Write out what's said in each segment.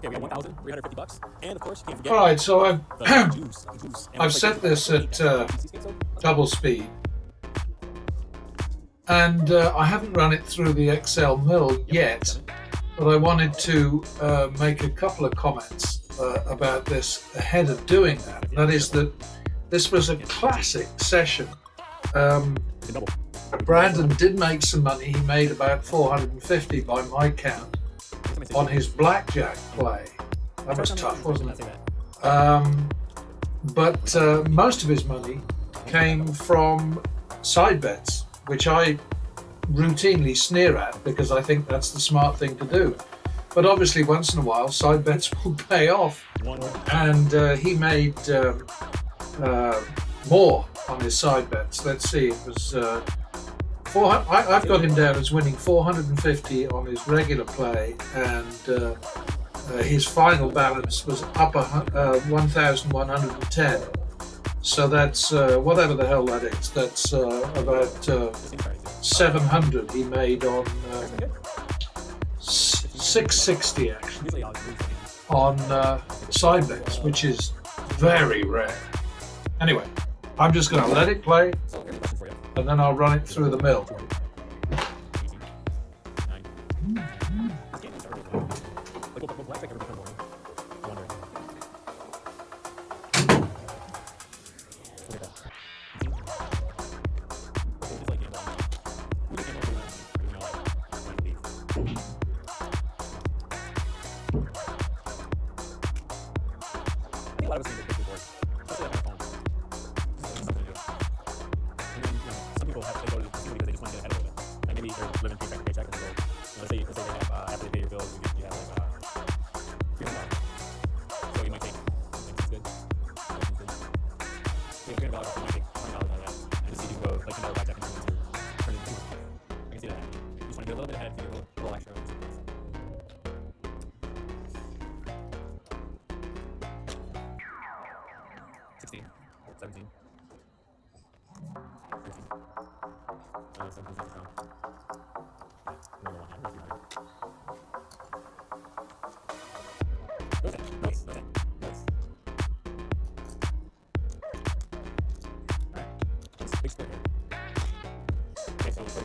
Okay, we got $1,350, and of course, you can't forget All right, so I've the juice. And I've set this at double speed, and I haven't run it through the Excel mill yet, but I wanted to make a couple of comments about this ahead of doing that. That is that this was a classic session. Brandon did make some money. He made about 450 by my count on his blackjack play. That was tough, wasn't it? But most of his money came from side bets, which I routinely sneer at because I think that's the smart thing to do. But obviously, once in a while, side bets will pay off. And he made more on his side bets. Let's see, it was I've got him down as winning 450 on his regular play, and his final balance was up 1,110. So that's whatever the hell that is. That's about 700 he made on 660 actually on side bets, which is very rare. Anyway, I'm just going to let it play, and then I'll run it through the mill.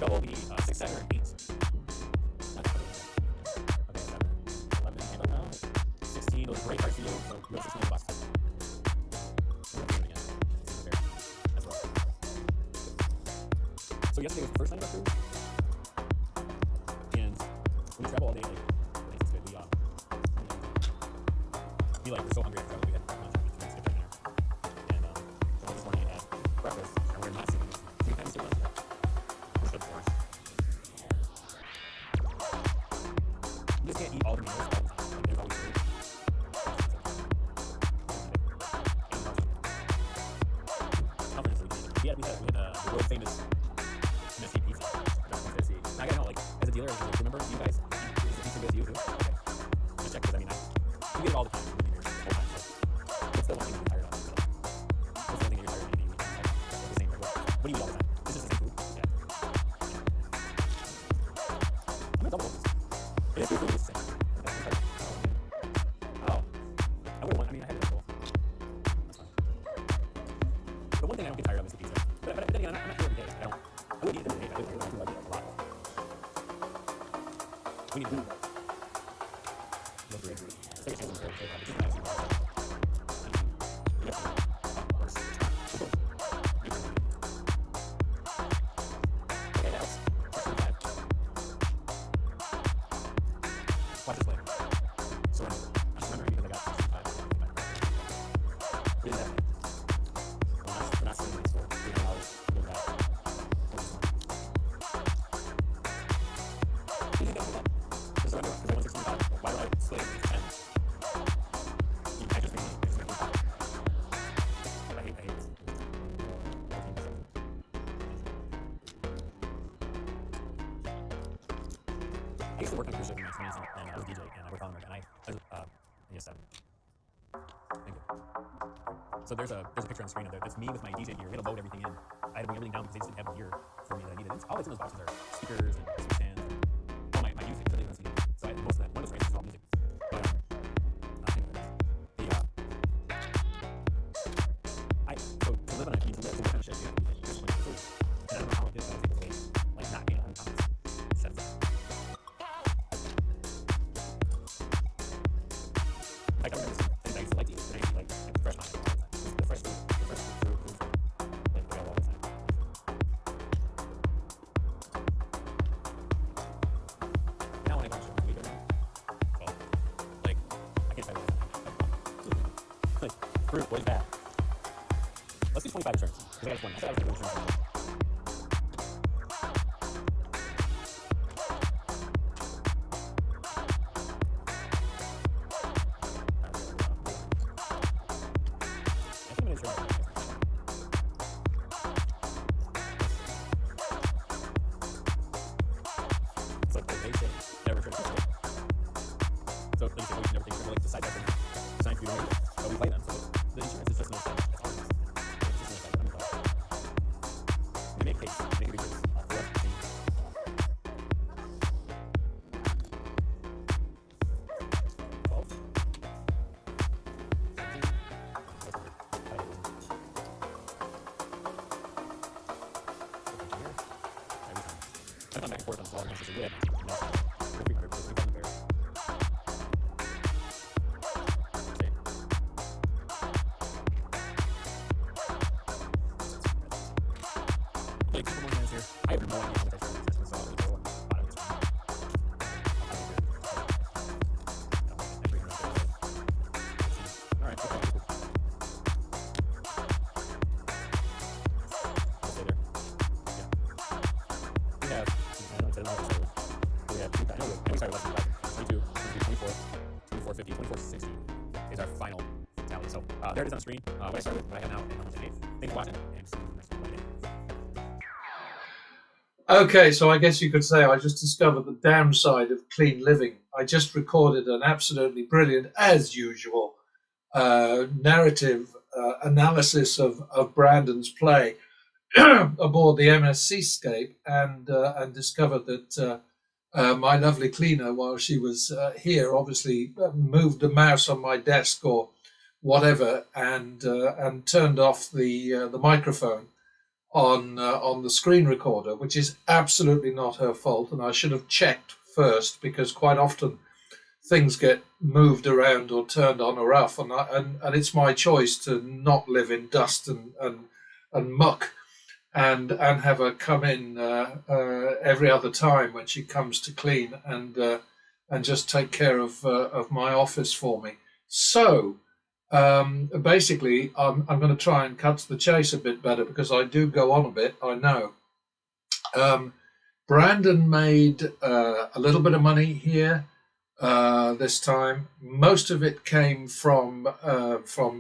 Double the 6, 7, 8. 16, those great cards for you. So you have 16 bucks. So yesterday was the first time I got through. And when you travel all day, like, it's good. We we're so hungry after travel. We had skip dinner. And so this morning I had breakfast, and we're not sitting. We haven't seen lunch yet. We're still before. You just can't eat all the meals all the time. Like, there's always food. We had the world famous Messi pizza. I gotta know, like, as a dealer, remember you guys, is the pizza good to you too? Okay. Just check, because I mean, you get it all the time. What's the one thing you're tired of? What's the one thing you're tired of eating? Like, the same, what do you eat all the time? It's just the same food? Yeah. I'm gonna double this. It is food, it's the same. Oh. I would've won, I had it as well. That's fine. The one thing I don't get tired of is the pizza. But then again, I'm not sure every day. I would eat it every day. I do like it a lot. We need to do that. Watch this play. Surrender. I'm surrendering because I got 65. We did that. We're not sitting in the store. $300. Give it back. So surrender because I won 65. Why do I split it? 10. I just made it. I hate this. I used to work on cruise ship in my 20s, and I was a DJ, and I worked on them, and yes, 7. Thank you. So there's a picture on the screen of it's me with my DJ gear. We had to load everything in. I had to bring everything down because they just didn't have the gear for me that I needed. And all that's in those boxes are speakers and speaker stands and all my music. So they didn't see it. So I had most of that. One of those races is all music. But Like I remember things I used to like to eat, and I used to like fresh pasta. The fresh fruit was like available all the time. Now when I go to we go down. Well, like I can't tell you what like fruit, what is that? Let's do 25 returns. Because I got one. I said I was doing returns. It's like they say never return to state. So like you say, oh, you never think like decide that they're designed for you to make it. But we play them, so the insurance is just no state. That's all it is. It's just no state. Unbefuddled. They make case. They make a big case. For what? 12? 17? I've gone back and forth on this a lot. It's a good I have no idea how much I started this, so I'll go on bottom. All right, cool. I'll stay there. Yeah. We have, I don't know, we have 2, I know we started less than 22, 24, 24, 50, 24, 60 is our final tally. So there it is on the screen. What I started with, what I have now, and how much I made. Thanks for watching, and see you next time. Okay, so I guess you could say I just discovered the downside of clean living. I just recorded an absolutely brilliant, as usual, narrative analysis of Brandon's play aboard the MS Seascape, and discovered that my lovely cleaner, while she was here, obviously moved the mouse on my desk or whatever, and turned off the microphone on the screen recorder, which is absolutely not her fault, and I should have checked first, because quite often things get moved around or turned on or off, and it's my choice to not live in dust and muck, and have her come in every other time when she comes to clean, and just take care of my office for me. So basically, I'm going to try and cut to the chase a bit better, because I do go on a bit, I know. Brandon made a little bit of money here this time. Most of it came from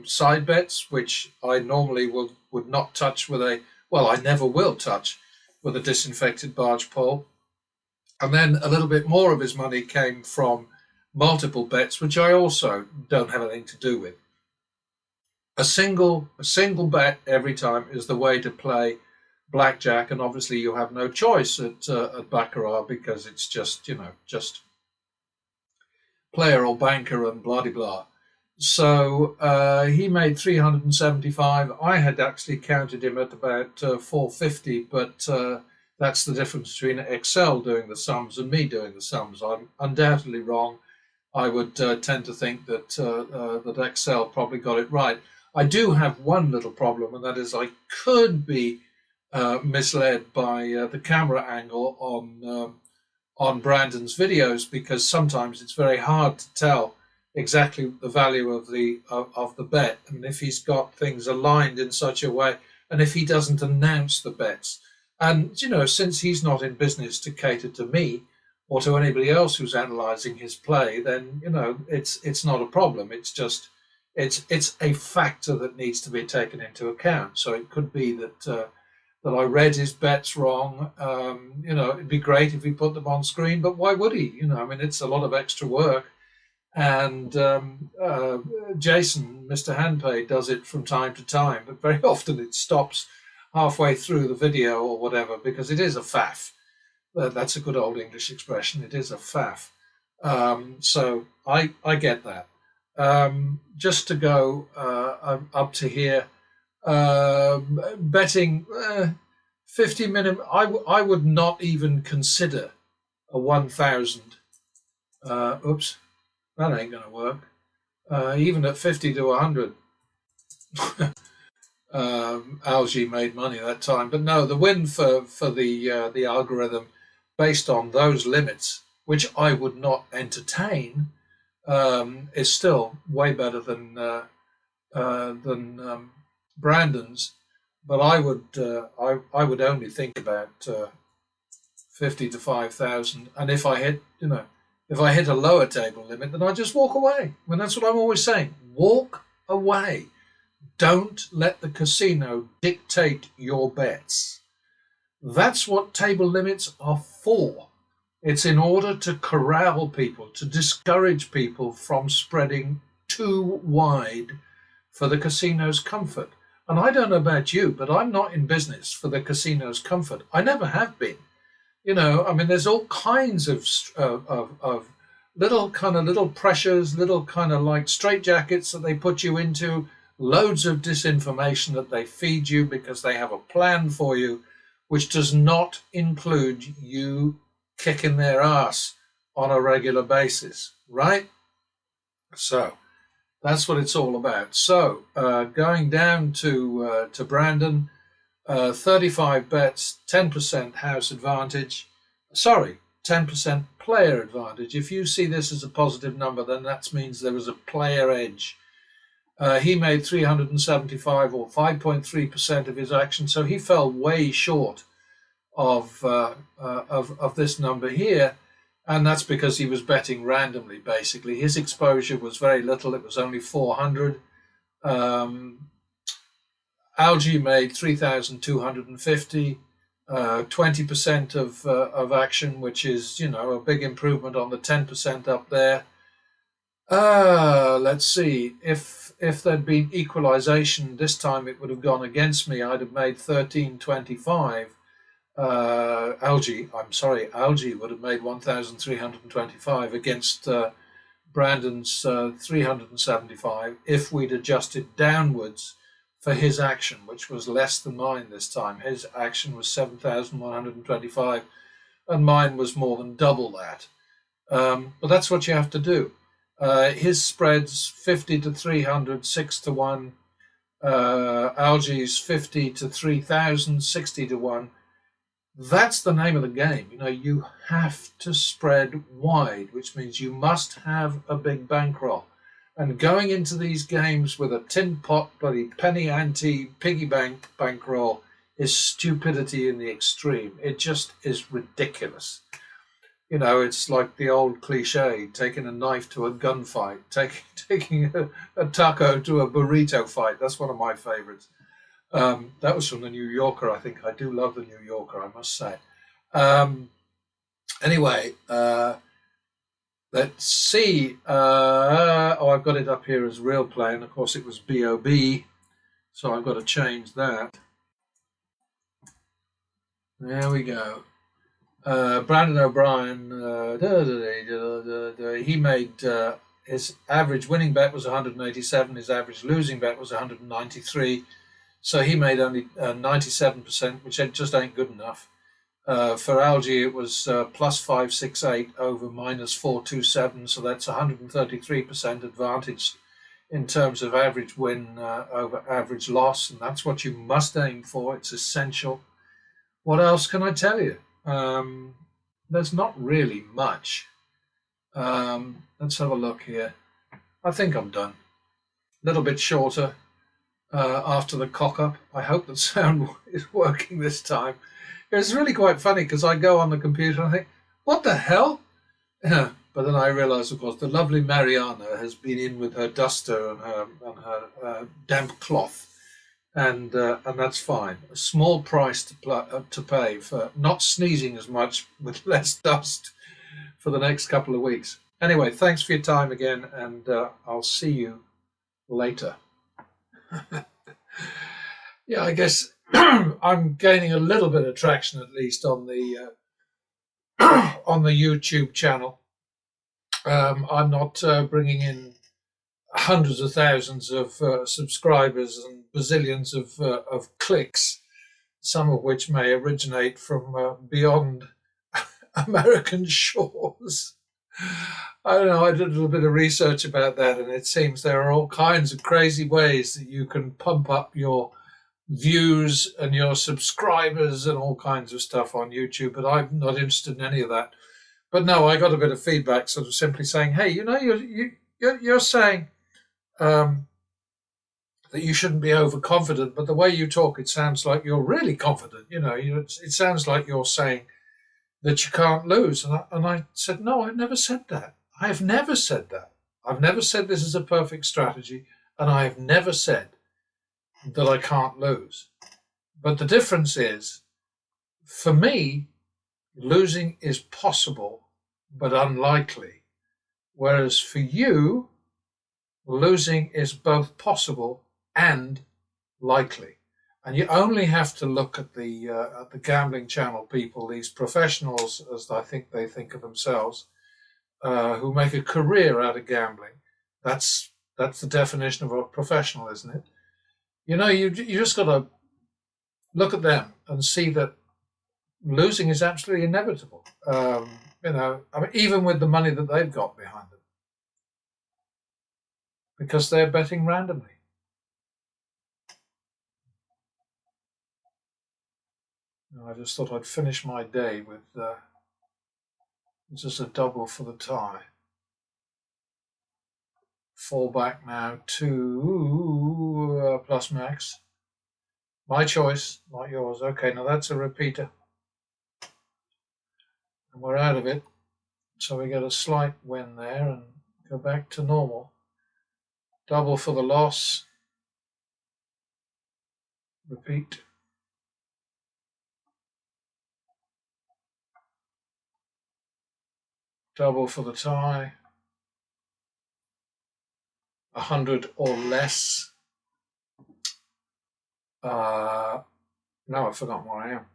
side bets, which I normally would not touch with I never will touch with a disinfected barge pole. And then a little bit more of his money came from multiple bets, which I also don't have anything to do with. A single bet every time is the way to play blackjack, and obviously you have no choice at baccarat, because it's just player or banker and blah de blah. So he made 375. I had actually counted him at about 450, but that's the difference between Excel doing the sums and me doing the sums. I'm undoubtedly wrong. I would tend to think that that Excel probably got it right. I do have one little problem, and that is I could be misled by the camera angle on Brandon's videos, because sometimes it's very hard to tell exactly the value of the bet. I mean, if he's got things aligned in such a way, and if he doesn't announce the bets, and since he's not in business to cater to me or to anybody else who's analysing his play, then it's not a problem. It's just it's a factor that needs to be taken into account. So it could be that I read his bets wrong. It'd be great if he put them on screen, but why would he? It's a lot of extra work. And Jason, Mr. Handpay, does it from time to time, but very often it stops halfway through the video or whatever, because it is a faff. That's a good old English expression. It is a faff. So I get that. Just to go up to here, betting 50 minimum. I would not even consider a 1,000. Oops, that ain't going to work. even at 50 to 100. Algae made money that time, but no, the win for the algorithm based on those limits, which I would not entertain, is still way better than Brandon's. But I would only think about 50 to 5,000, and if I hit if I hit a lower table limit, then I just walk away. I mean, that's what I'm always saying: walk away. Don't let the casino dictate your bets. That's what table limits are for. It's in order to corral people, to discourage people from spreading too wide for the casino's comfort. And I don't know about you, but I'm not in business for the casino's comfort. I never have been. I mean, there's all kinds of little pressures, little kind of like straitjackets that they put you into, loads of disinformation that they feed you because they have a plan for you, which does not include you kicking their ass on a regular basis, right? So that's what it's all about. So going down to Brandon, 35 bets, 10% house advantage. Sorry, 10% player advantage. If you see this as a positive number, then that means there was a player edge. He made 375 or 5.3% of his action, so he fell way short of this number here, and that's because he was betting randomly. Basically, his exposure was very little; it was only 400. Algae made 3,250, 20% of action, which is a big improvement on the 10% up there. Let's see. If there'd been equalization this time, it would have gone against me. I'd have made 1325. Algae would have made 1,325 against Brandon's 375 if we'd adjusted downwards for his action, which was less than mine this time. His action was 7,125 and mine was more than double that. But that's what you have to do. His spreads 50 to 300, 6 to 1. Algae's 50 to 3,000, 60 to 1. That's the name of the game. You have to spread wide, which means you must have a big bankroll. And going into these games with a tin pot, bloody penny ante piggy bank bankroll is stupidity in the extreme. It just is ridiculous. It's like the old cliche, taking a knife to a gunfight, taking a taco to a burrito fight. That's one of my favorites. That was from the New Yorker, I think. I do love the New Yorker, I must say. Anyway, let's see. I've got it up here as real play, and of course it was B.O.B., so I've got to change that. There we go. Brandon O'Brien, he made his average winning bet was 187, his average losing bet was 193, so he made only 97%, which just ain't good enough. For Algae, it was plus 568 over minus 427, so that's 133% advantage in terms of average win over average loss, and that's what you must aim for. It's essential. What else can I tell you? There's not really much. Let's have a look here. I think I'm done. A little bit shorter after the cock-up. I hope the sound is working this time. It's really quite funny because I go on the computer and I think, what the hell? But then I realise, of course, the lovely Mariana has been in with her duster and her damp cloth. And that's fine. A small price to pay for not sneezing as much with less dust for the next couple of weeks. Anyway, thanks for your time again, and I'll see you later. Yeah, I guess I'm gaining a little bit of traction, at least on the on the YouTube channel. I'm not bringing in hundreds of thousands of subscribers and bazillions of clicks, some of which may originate from beyond American shores. I don't know. I did a little bit of research about that, and it seems there are all kinds of crazy ways that you can pump up your views and your subscribers and all kinds of stuff on YouTube. But I'm not interested in any of that. But no, I got a bit of feedback, sort of simply saying, "Hey, you're saying um, that you shouldn't be overconfident, but the way you talk, it sounds like you're really confident. It sounds like you're saying that you can't lose." And I said, "No, I've never said that. I have never said that. I've never said this is a perfect strategy, and I have never said that I can't lose. But the difference is, for me, losing is possible, but unlikely. Whereas for you, losing is both possible and likely." And you only have to look at the gambling channel people, these professionals, as I think they think of themselves, who make a career out of gambling. That's the definition of a professional, isn't it? You just got to look at them and see that losing is absolutely inevitable. I mean, even with the money that they've got behind them, because they're betting randomly. I just thought I'd finish my day with just a double for the tie. Fall back now to plus max. My choice, not yours. Okay, now that's a repeater. And we're out of it. So we get a slight win there and go back to normal. Double for the loss. Repeat. Double for the tie. 100 or less. Now I've forgotten where I am.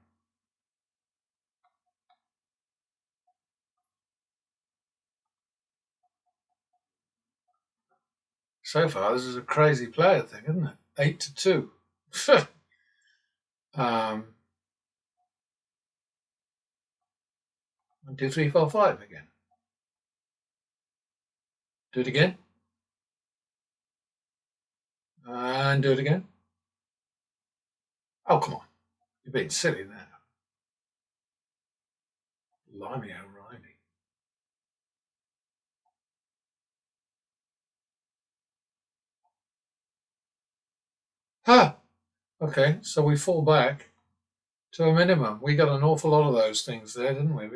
So far, this is a crazy player thing, isn't it? 8-2. 1, 2, 3, 4, 5 again. Do it again. And do it again. Oh, come on. You're being silly now. Blimey O'Reilly. Ha! Okay, so we fall back to a minimum. We got an awful lot of those things there, didn't we?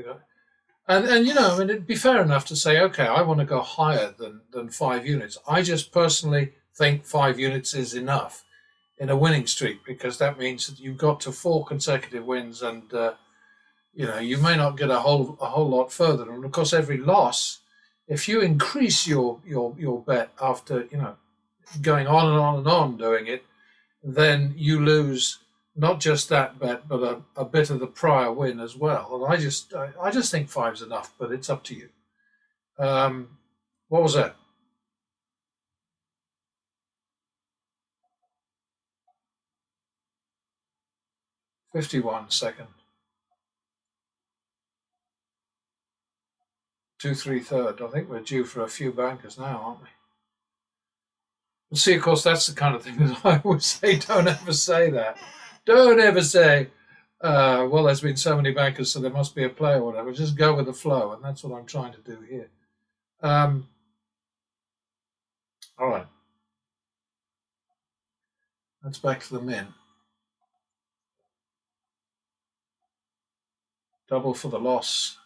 And I mean, it'd be fair enough to say, okay, I want to go higher than 5 units. I just personally think 5 units is enough in a winning streak, because that means that you've got to 4 consecutive wins, and you may not get a whole lot further. And of course, every loss, if you increase your bet after going on and on and on doing it, then you lose not just that bet, but a bit of the prior win as well. And I just think 5's enough, but it's up to you. What was that? $51 second. 2-3 third. I think we're due for a few bankers now, aren't we? And see, of course, that's the kind of thing that I would say. Don't ever say that. Don't ever say, well, there's been so many bankers, so there must be a play or whatever. Just go with the flow, and that's what I'm trying to do here. All right. That's back to the min. Double for the loss.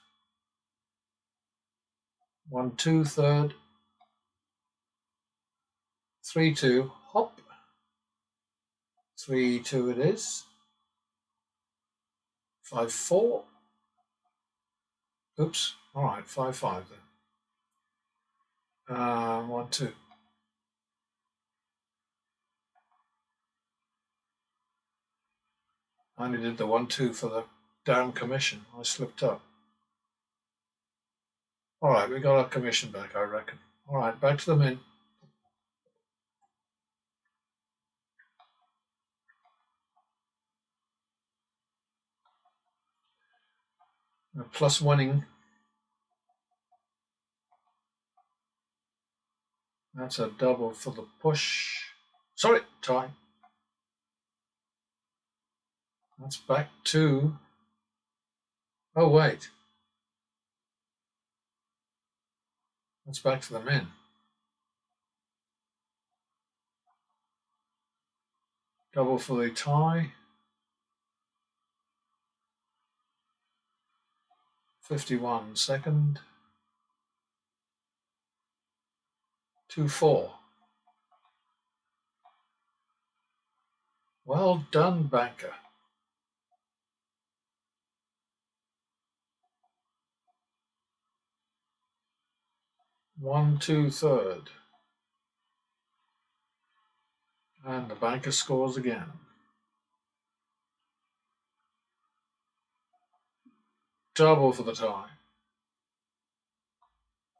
1, 2 third. 3-2 hop. 3-2 it is. 5-4. Oops. All right. 5-5 then. 1-2. I only did the 1-2 for the down commission. I slipped up. All right, we got our commission back, I reckon. All right, back to the min. Plus winning. That's a double for the push. Sorry, tie. That's back to... Oh, wait. That's back to the min. Double for the tie. 51 second. 2-4. Well done, banker. 1-2 third. And the banker scores again. Double for the tie.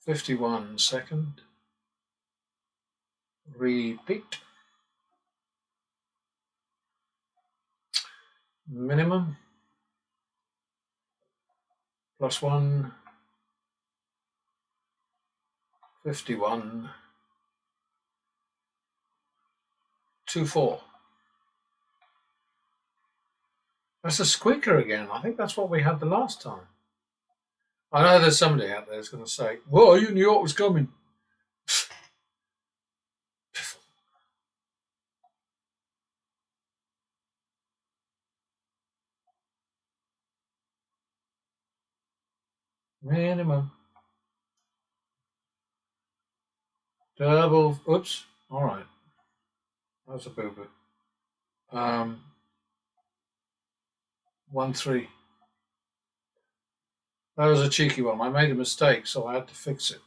51 second. Repeat. Minimum. +1. 51. 2-4. That's a squeaker again. I think that's what we had the last time. I know there's somebody out there that's going to say, well, you knew what was coming. Minimum. Double. Oops. All right. That's a boo-boo. 1-3. That was a cheeky one. I made a mistake, so I had to fix it.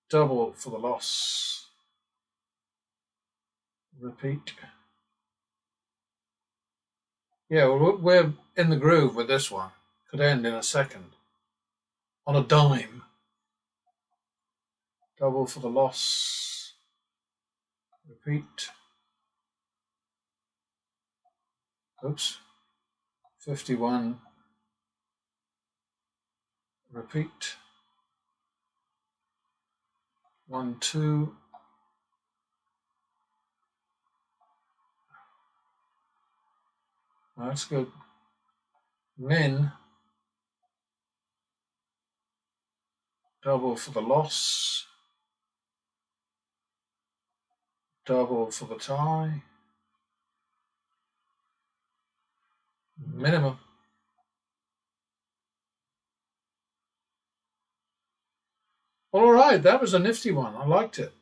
Double for the loss. Repeat. Yeah, well, we're in the groove with this one. Could end in a second. On a dime. Double for the loss. Repeat. Oops. 51. Repeat. 1-2. That's good. Min. Double for the loss. Double for the tie. Minimum. All right, that was a nifty one. I liked it.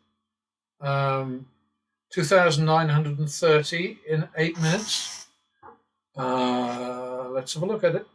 2,930 in 8 minutes. Let's have a look at it.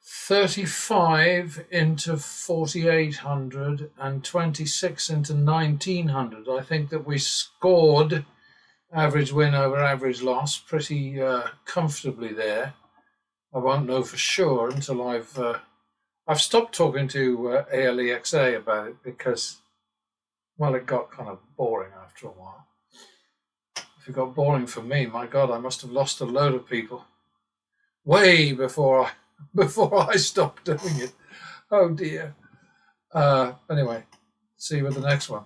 $35 into 4,800 and 26 into 1,900. I think that we scored average win over average loss pretty comfortably there. I won't know for sure until I've stopped talking to ALEXA about it because, well, it got kind of boring after a while. If it got boring for me, my God, I must have lost a load of people way before I stopped doing it. Oh dear. Anyway, see you with the next one.